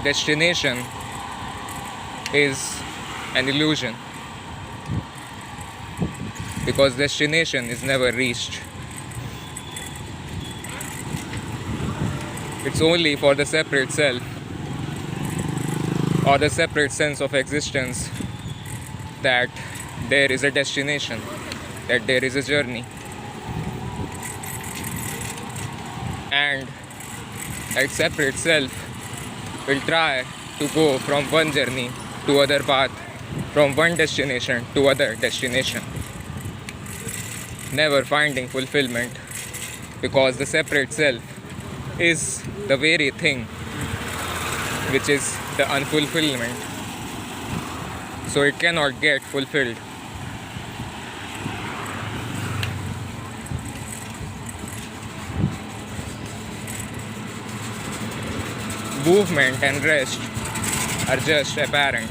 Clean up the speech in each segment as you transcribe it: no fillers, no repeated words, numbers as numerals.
destination is an illusion, because destination is never reached. It's only for the separate self or the separate sense of existence that there is a destination, that there is a journey. And that separate self will try to go from one journey to other path, from one destination to other destination, never finding fulfillment, because the separate self is the very thing which is the unfulfillment, so it cannot get fulfilled. Movement and rest are just apparent.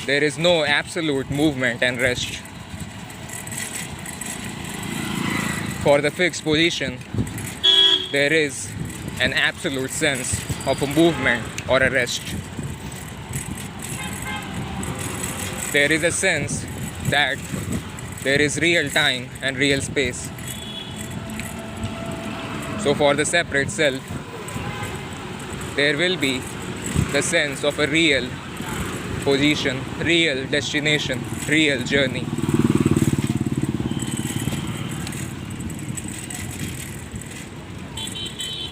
There is no absolute movement and rest. For the fixed position, there is an absolute sense of a movement or a rest. There is a sense that there is real time and real space. So for the separate self, there will be the sense of a real position, real destination, real journey.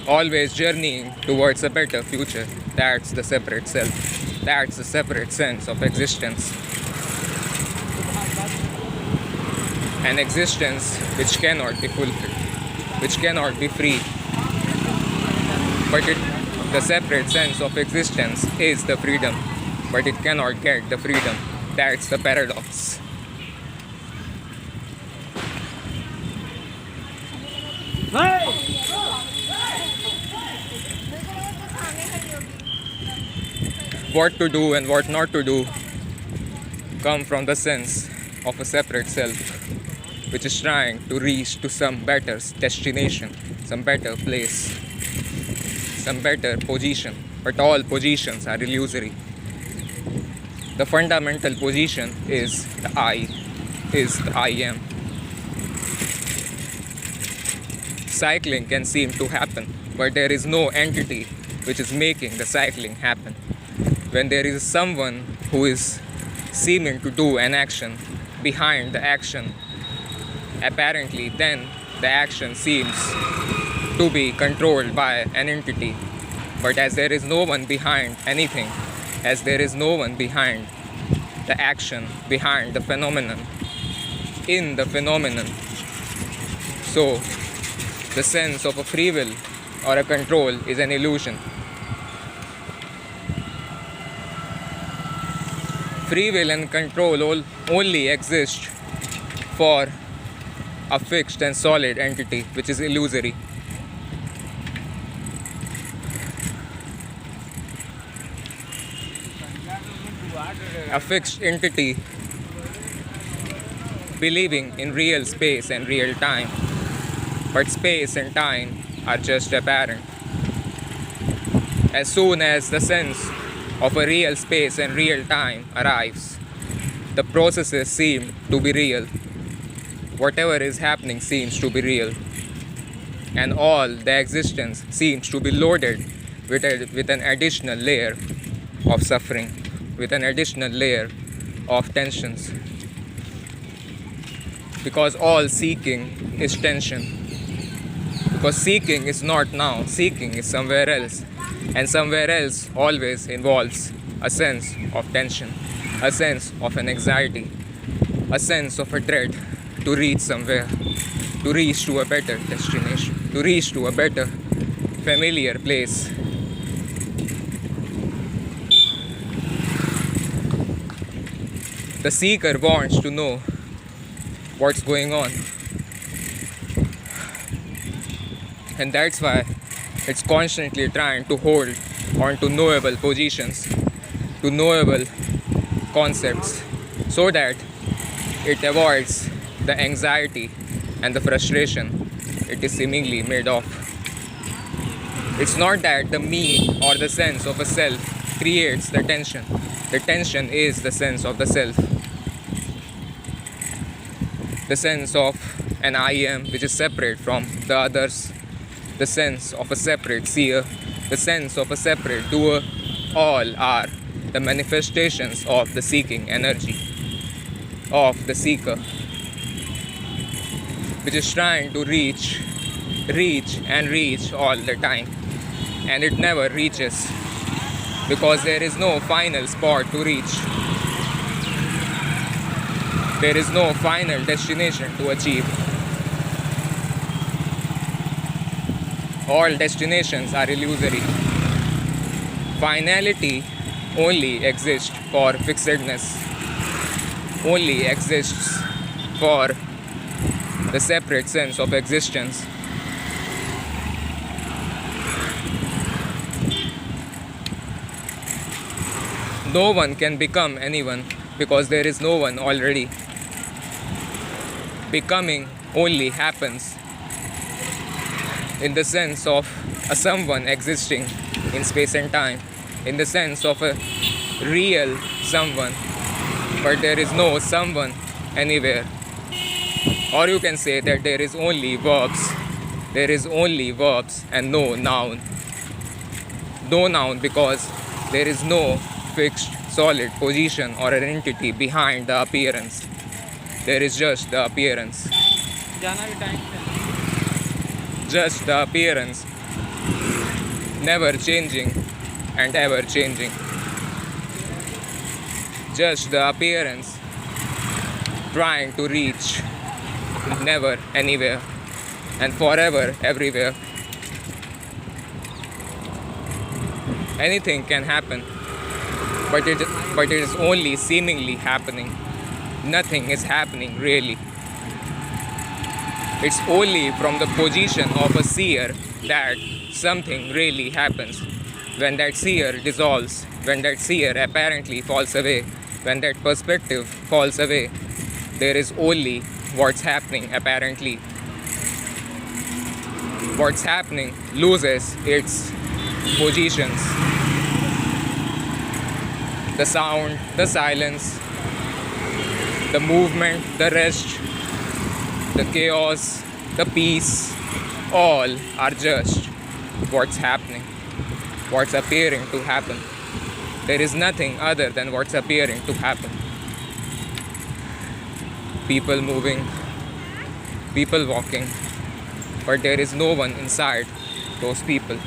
Always journeying towards a better future. That's the separate self. That's the separate sense of existence. An existence which cannot be fulfilled, which cannot be free. But the separate sense of existence is the freedom, but it cannot get the freedom. That's the paradox. What to do and what not to do come from the sense of a separate self, which is trying to reach to some better destination, some better place, some better position. But all positions are illusory. The fundamental position is the I am. Cycling can seem to happen, but there is no entity which is making the cycling happen. When there is someone who is seeming to do an action behind the action, apparently then the action seems to be controlled by an entity. But as there is no one behind anything, as there is no one behind the action, behind the phenomenon, in the phenomenon, so the sense of a free will or a control is an illusion. Free will and control only exist for a fixed and solid entity which is illusory. A fixed entity believing in real space and real time, but space and time are just apparent. As soon as the sense of a real space and real time arrives, the processes seem to be real. Whatever is happening seems to be real, and all the existence seems to be loaded with an additional layer of suffering, with an additional layer of tensions. Because all seeking is tension. Because seeking is not now, seeking is somewhere else. And somewhere else always involves a sense of tension, a sense of an anxiety, a sense of a dread to reach somewhere, to reach to a better destination, to reach to a better familiar place. The seeker wants to know what's going on. And that's why it's constantly trying to hold on to knowable positions, to knowable concepts, so that it avoids the anxiety and the frustration it is seemingly made of. It's not that the me or the sense of a self creates the tension. The tension is the sense of the self. The sense of an I am which is separate from the others. The sense of a separate seer. The sense of a separate doer. All are the manifestations of the seeking energy, of the seeker, which is trying to reach and reach all the time. And it never reaches because there is no final spot to reach. There is no final destination to achieve. All destinations are illusory. Finality only exists for fixedness, only exists for the separate sense of existence. No one can become anyone because there is no one already. Becoming only happens in the sense of a someone existing in space and time, in the sense of a real someone, but there is no someone anywhere. Or you can say that there is only verbs. There is only verbs and no noun. No noun because there is no fixed solid position or an entity behind the appearance. There is just the appearance. Just the appearance, never changing and ever changing. Just the appearance, trying to reach never anywhere and forever everywhere. Anything can happen, but it is only seemingly happening. Nothing is happening really. It's only from the position of a seer that something really happens. When that seer dissolves, when that seer apparently falls away, when that perspective falls away, there is only what's happening apparently. What's happening loses its positions. The sound, the silence, the movement, the rest, the chaos, the peace, all are just what's happening, what's appearing to happen. There is nothing other than what's appearing to happen. People moving, people walking, but there is no one inside those people.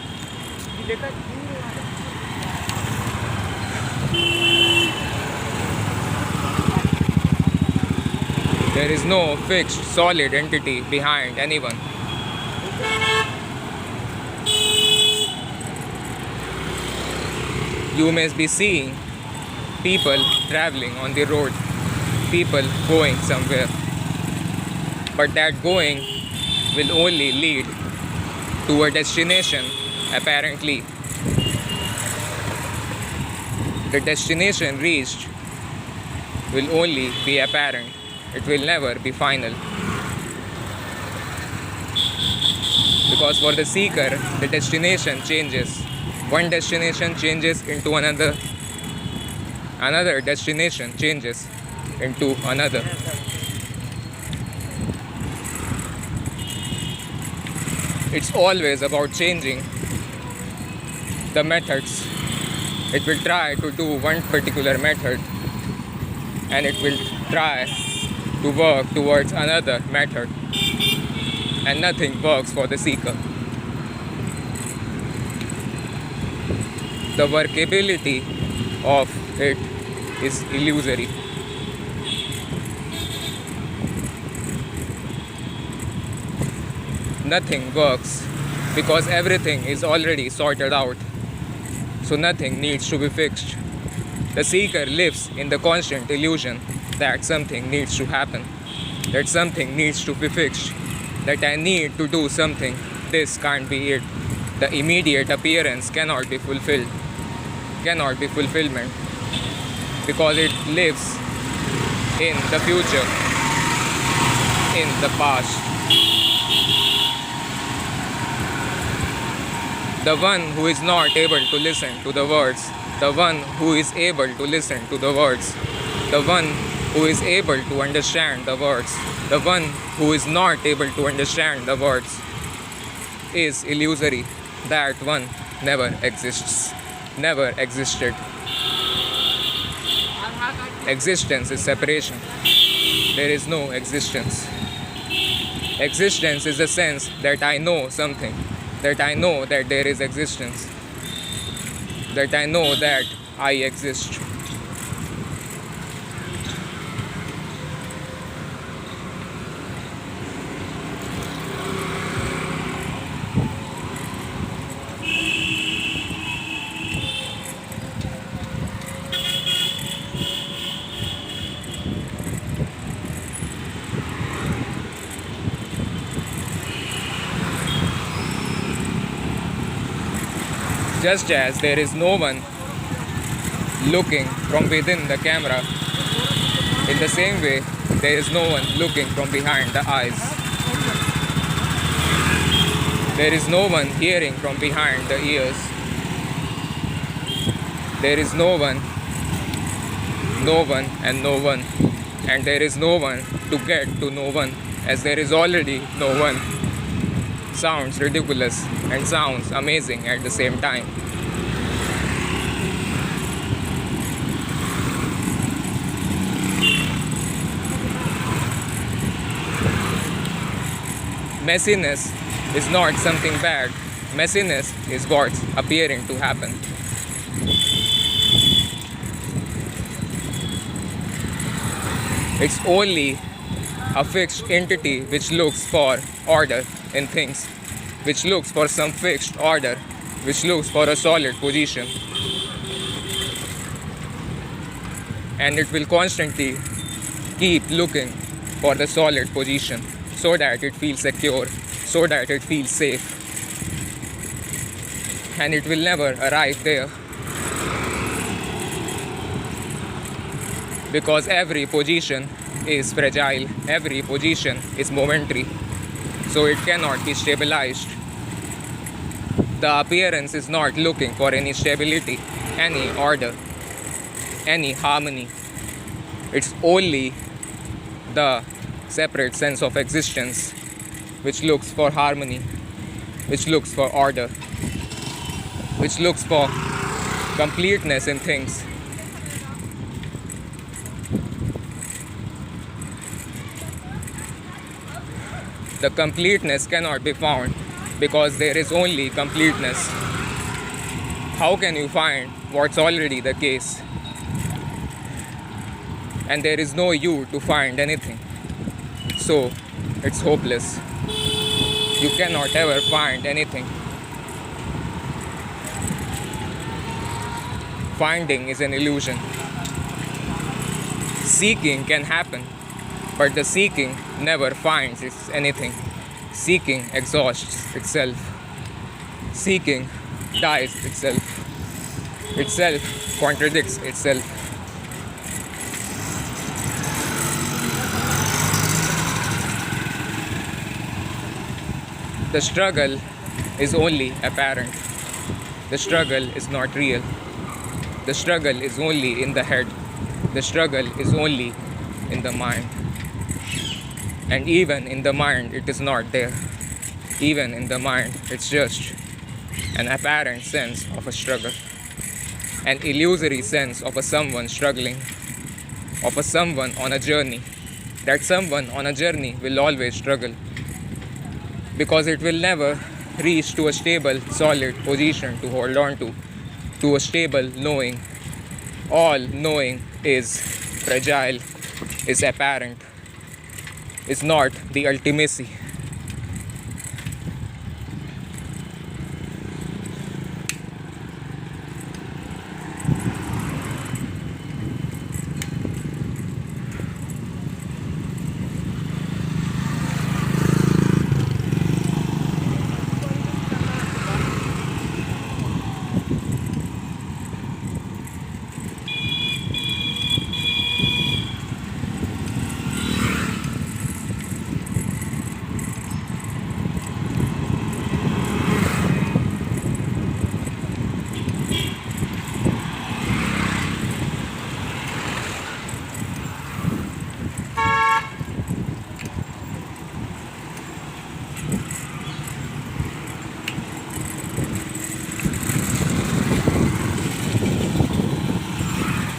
There is no fixed, solid entity behind anyone. You may be seeing people traveling on the road, people going somewhere. But that going will only lead to a destination, apparently. The destination reached will only be apparent. It will never be final. Because for the seeker, the destination changes. One destination changes into another. Another destination changes into another. It's always about changing the methods. It will try to do one particular method and it will try to work towards another method, and nothing works for the seeker. The workability of it is illusory. Nothing works because everything is already sorted out, so nothing needs to be fixed. The seeker lives in the constant illusion that something needs to happen, that something needs to be fixed, that I need to do something. This can't be it. The immediate appearance cannot be fulfilled, cannot be fulfillment, because it lives in the future, in the past. The one who is not able to listen to the words, the one who is able to listen to the words, the one who is able to understand the words, the one who is not able to understand the words is illusory. That one never exists, never existed. Existence is separation. There is no existence. Existence is the sense that I know something, that I know that there is existence, that I know that I exist. Just as there is no one looking from within the camera, in the same way, there is no one looking from behind the eyes. There is no one hearing from behind the ears. There is no one, and no one. And there is no one to get to no one, as there is already no one. Sounds ridiculous and sounds amazing at the same time. Messiness is not something bad. Messiness is what's appearing to happen. It's only a fixed entity which looks for order in things, which looks for some fixed order, which looks for a solid position. And it will constantly keep looking for the solid position so that it feels secure, so that it feels safe. And it will never arrive there, because every position is fragile, every position is momentary, so it cannot be stabilized. The appearance is not looking for any stability, any order, any harmony. It's only the separate sense of existence which looks for harmony, which looks for order, which looks for completeness in things. The completeness cannot be found because there is only completeness. How can you find what's already the case? And there is no you to find anything. So it's hopeless. You cannot ever find anything. Finding is an illusion. Seeking can happen, but the seeking never finds anything. Seeking exhausts itself. Seeking dies itself. Itself contradicts itself. The struggle is only apparent. The struggle is not real. The struggle is only in the head. The struggle is only in the mind. And even in the mind, it is not there. Even in the mind, it's just an apparent sense of a struggle. An illusory sense of a someone struggling, of a someone on a journey. That someone on a journey will always struggle, because it will never reach to a stable, solid position to hold on to a stable knowing. All knowing is fragile, is apparent, is not the ultimacy.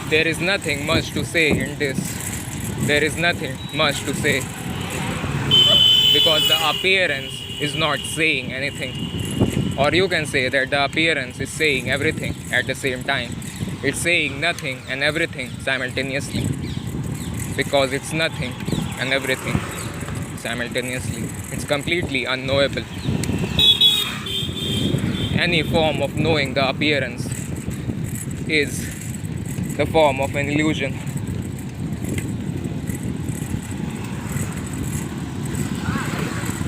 There is nothing much to say in this. There is nothing much to say because the appearance is not saying anything. Or you can say that the appearance is saying everything at the same time. It's saying nothing and everything simultaneously because it's nothing and everything simultaneously. It's completely unknowable. Any form of knowing the appearance is the form of an illusion.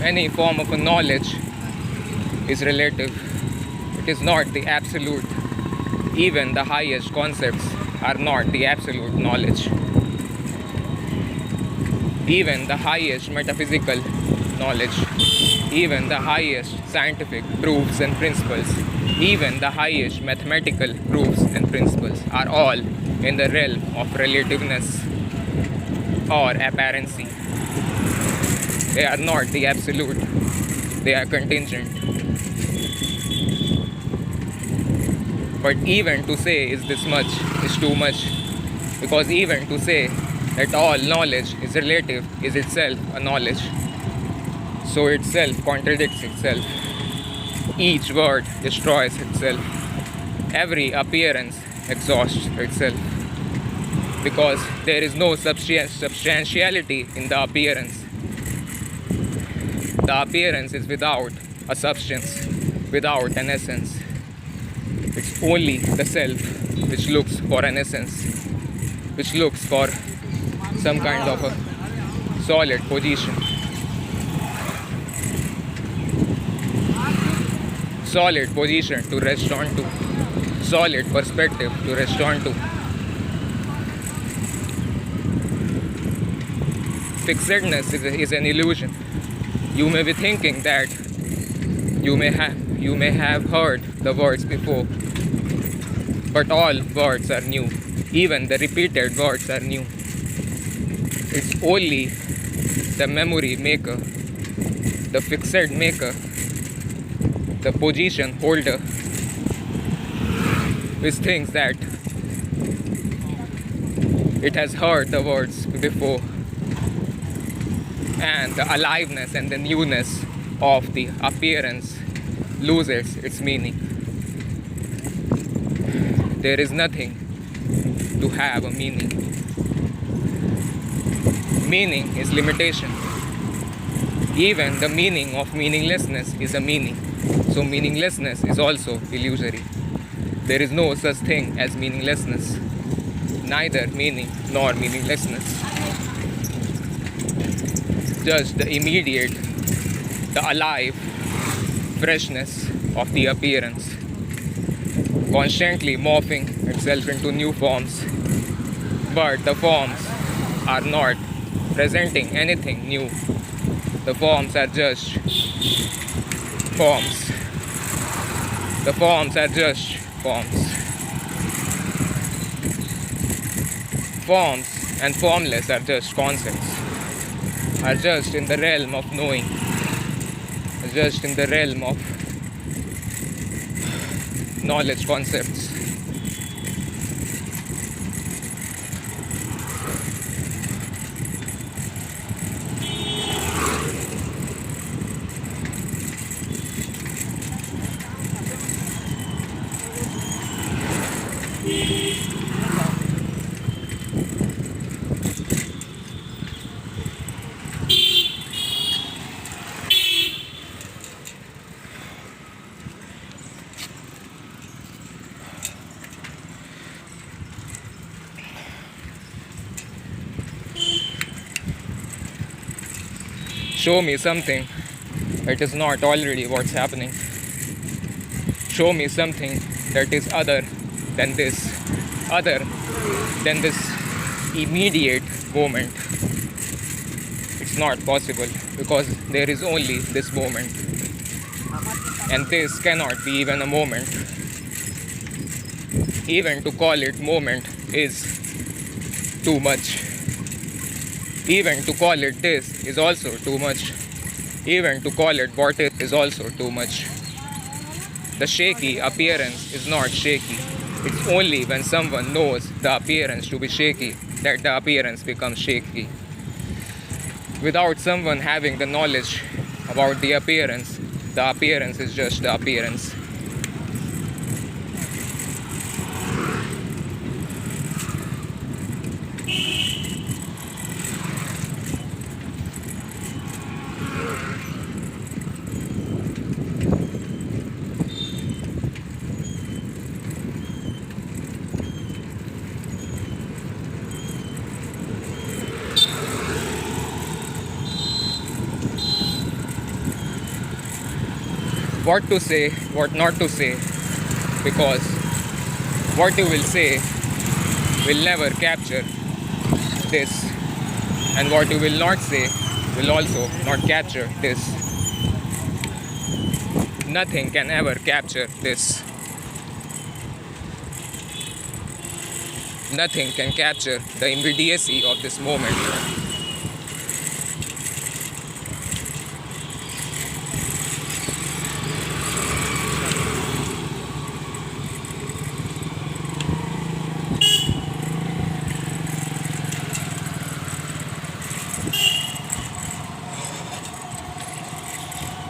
Any form of a knowledge is relative. It is not the absolute. Even the highest concepts are not the absolute knowledge. Even the highest metaphysical knowledge, even the highest scientific proofs and principles, even the highest mathematical proofs and principles are all in the realm of relativeness or apparency. They are not the absolute, they are contingent. But even to say is this much is too much, because even to say that all knowledge is relative is itself a knowledge. So itself contradicts itself. Each word destroys itself. Every appearance exhausts itself. Because there is no substantiality in the appearance. The appearance is without a substance, without an essence. It's only the self which looks for an essence, which looks for some kind of a solid position, solid position to rest onto, solid perspective to rest onto. Fixedness is an illusion. You may be thinking that you may have heard the words before, but all words are new. Even the repeated words are new. It's only the memory maker, the fixed maker, the position holder, which thinks that it has heard the words before, and the aliveness and the newness of the appearance loses its meaning. There is nothing to have a meaning. Meaning is limitation. Even the meaning of meaninglessness is a meaning. So meaninglessness is also illusory. There is no such thing as meaninglessness. Neither meaning nor meaninglessness. Just the immediate, the alive freshness of the appearance, constantly morphing itself into new forms. But the forms are not presenting anything new. The forms are just forms. The forms are just forms. Forms and formless are just concepts, are just in the realm of knowing, are just in the realm of knowledge concepts. Show me something that is not already what's happening. Show me something that is other than this immediate moment. It's not possible because there is only this moment, and this cannot be even a moment. Even to call it moment is too much. Even to call it this is also too much. Even to call it what it is also too much. The shaky appearance is not shaky. It's only when someone knows the appearance to be shaky that the appearance becomes shaky. Without someone having the knowledge about the appearance is just the appearance. What to say, what not to say, because what you will say will never capture this, and what you will not say will also not capture this. Nothing can ever capture this. Nothing can capture the immediacy of this moment.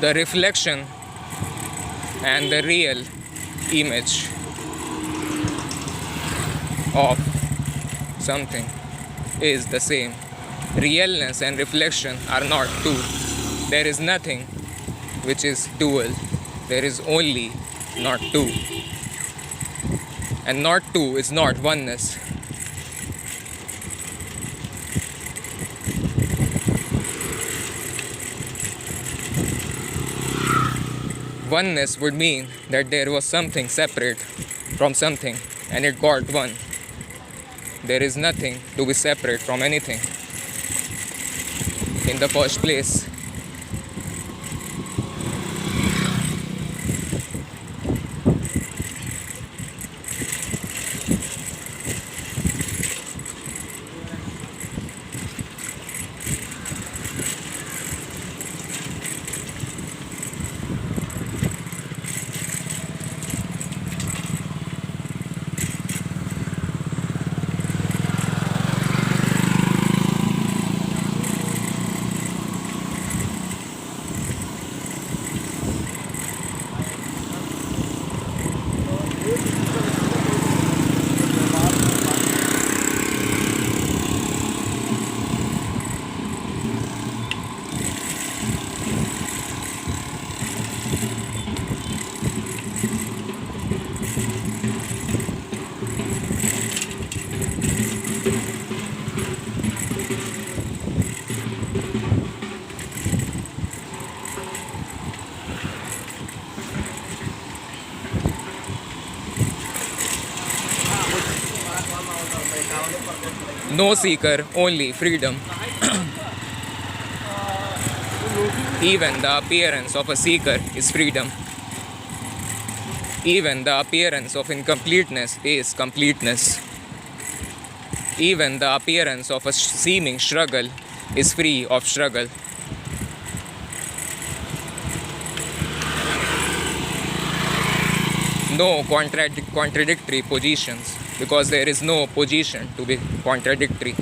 The reflection and the real image of something is the same. Realness and reflection are not two. There is nothing which is dual. There is only not two. And not two is not oneness. Oneness would mean that there was something separate from something and it got one. There is nothing to be separate from anything in the first place. No seeker, only freedom. Even the appearance of a seeker is freedom. Even the appearance of incompleteness is completeness. Even the appearance of a seeming struggle is free of struggle. No contradictory positions, because there is no position to be contradictory.